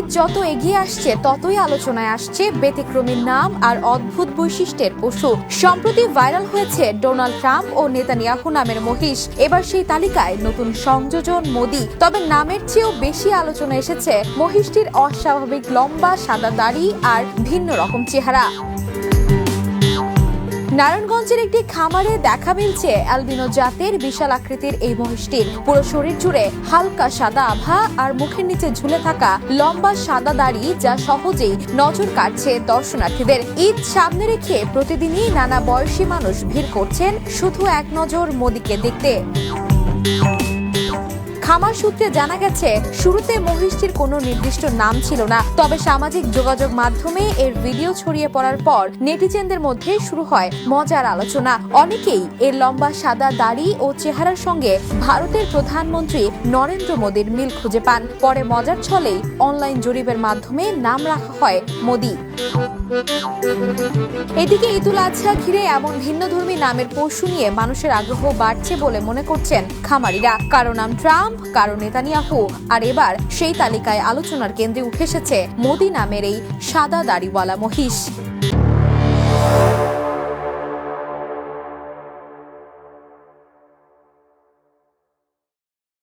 ঈদ যত এগিয়ে আসছে ততই আলোচনায় আসছে ব্যতিক্রমী নাম আর অদ্ভুত বৈশিষ্ট্যের পশু। সম্প্রতি ভাইরাল হয়েছে ডোনাল্ড ট্রাম্প ও নেতানিয়াহু নামের মহিষ। এবার সেই তালিকায় নতুন সংযোজন মোদি। তবে নামের চেয়েও বেশি আলোচনা এসেছে মহিষটির অস্বাভাবিক লম্বা সাদা দাড়ি আর ভিন্ন রকম চেহারা। নারায়ণগঞ্জের একটি খামারে দেখা মিলছে অ্যালবিনো জাতের বিশাল আকৃতির এই মহিষটির। পুরো শরীর জুড়ে হালকা সাদা আভা আর মুখের নিচে ঝুলে থাকা লম্বা সাদা দাড়ি, যা সহজেই নজর কাটছে দর্শনার্থীদের। ঈদ সামনে রেখে প্রতিদিনই নানা বয়সী মানুষ ভিড় করছেন শুধু এক নজর মোদিকে দেখতে। খামার সূত্রে জানা গেছে, শুরুতে মহিষটির কোনো নির্দিষ্ট নাম ছিল না, তবে সামাজিক যোগাযোগ মাধ্যমে এর ভিডিও ছড়িয়ে পড়ার পর নেটিজেনদের মধ্যে শুরু হয় মজার আলোচনা। অনেকেই এর লম্বা সাদা দাড়ি ও চেহারার সঙ্গে ভারতের প্রধানমন্ত্রী নরেন্দ্র মোদীর মিল খুঁজে পান। পরে মজার ছলেই অনলাইন জরিপের মাধ্যমে নাম রাখা হয় মোদি। এদিকে ঈদুল আজহা ঘিরে এমন ভিন্নধর্মী নামের পশু নিয়ে মানুষের আগ্রহ বাড়ছে বলে মনে করছেন খামারিরা। কারো নাম ট্রাম্প, কারো নেতানিয়াহু, আর এবার সেই তালিকায় আলোচনার কেন্দ্রে উঠে এসেছে মোদি নামের এই সাদা দাড়িওয়ালা মহিষ।